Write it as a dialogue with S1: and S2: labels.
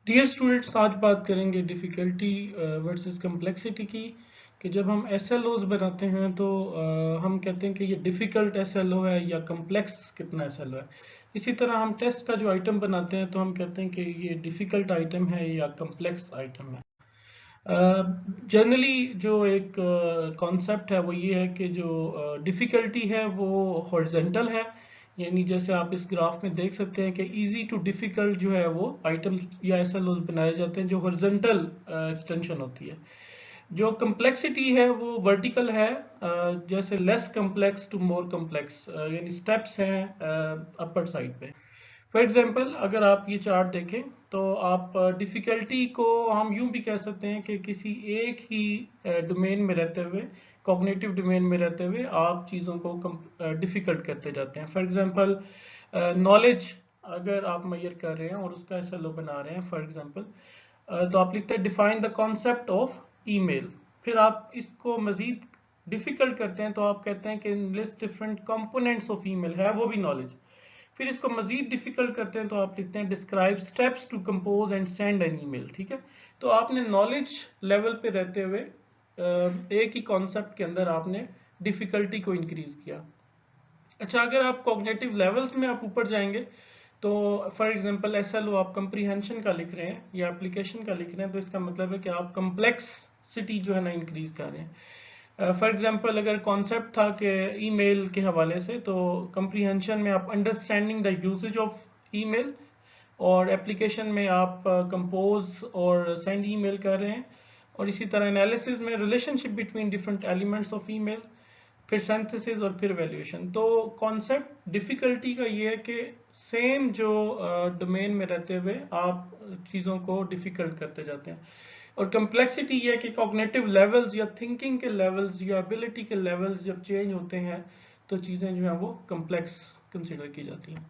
S1: Dear students, آج بات کریں گے ڈیفیکلٹی ورسز کمپلیکسٹی کی کہ جب ہم ایس ایل اوز بناتے ہیں تو ہم کہتے ہیں کہ یہ ڈیفیکلٹ ایس ایل او ہے یا کمپلیکس کتنا ایس ایل او ہے. اسی طرح ہم ٹیسٹ کا جو آئٹم بناتے ہیں تو ہم کہتے ہیں کہ یہ ڈیفیکلٹ آئٹم ہے یا کمپلیکس آئٹم ہے. جنرلی جو ایک کانسیپٹ ہے وہ یہ ہے کہ جو ڈیفیکلٹی ہے وہ ہارزنٹل ہے، یعنی جیسے آپ اس گراف میں دیکھ سکتے ہیں کہ ایزی ٹو ڈیفیکلٹ جو ہے وہ آئٹم یا ایس ایل اوز بنائے جاتے ہیں جو ہارزنٹل ایکسٹینشن ہوتی ہے. جو کمپلیکسٹی ہے وہ ورٹیکل ہے، جیسے less complex to more complex, یعنی سٹیپس ہیں اپر سائڈ پہ. فار ایگزامپل اگر آپ یہ چارٹ دیکھیں تو آپ ڈیفیکلٹی کو ہم یوں بھی کہہ سکتے ہیں کہ کسی ایک ہی ڈومین میں رہتے ہوئے، کوگنیٹو ڈومین میں رہتے ہوئے آپ چیزوں کو ڈیفیکلٹ کرتے جاتے ہیں. فار ایگزامپل نالج اگر آپ میئر کر رہے ہیں اور اس کا ایس ایل او بنا رہے ہیں، فار ایگزامپل تو آپ لکھتے ہیں define the concept of email. پھر آپ اس کو مزید ڈیفیکلٹ کرتے ہیں تو آپ کہتے ہیں کہ لسٹ ڈفرینٹ کمپوننٹس آف ای میل ہے، وہ بھی نالج. پھر اس کو مزید ڈیفیکلٹ کرتے ہیں تو آپ لکھتے ہیں describe steps to compose and send an email. ٹھیک ہے، تو آپ نے نالج لیول پہ رہتے ہوئے ایک ہی کانسیپٹ کے اندر آپ نے ڈیفیکلٹی کو انکریز کیا. اچھا، اگر آپ کوگنیٹو لیولز میں آپ اوپر جائیں گے تو for example S L O آپ کمپریہنشن کا لکھ رہے ہیں یا اپلیکیشن کا لکھ رہے ہیں تو اس کا مطلب ہے کہ آپ کمپلیکسٹی جو ہے نا انکریز کر رہے ہیں. فار ایگزامپل اگر کانسیپٹ تھا کہ ای میل کے حوالے سے تو کمپریہنشن میں آپ انڈرسٹینڈنگ دا یوزیج آف ای میل، اور اپلیکیشن میں آپ کمپوز اور سینڈ ای میل کر رہے ہیں. اور اسی طرح انالیسز میں relationship between different elements of email, پھر سینتھسز اور پھر ویلیویشن. تو کانسیپٹ ڈیفیکلٹی کا یہ ہے کہ سیم جو ڈومین میں رہتے ہوئے آپ چیزوں کو ڈیفیکلٹ کرتے جاتے ہیں. اور کمپلیکسٹی یہ ہے کہ کوگنیٹو لیولز یا تھنکنگ کے لیولز یا ابیلٹی کے لیولز جب چینج ہوتے ہیں تو چیزیں جو ہیں وہ کمپلیکس کنسیڈر کی جاتی ہیں.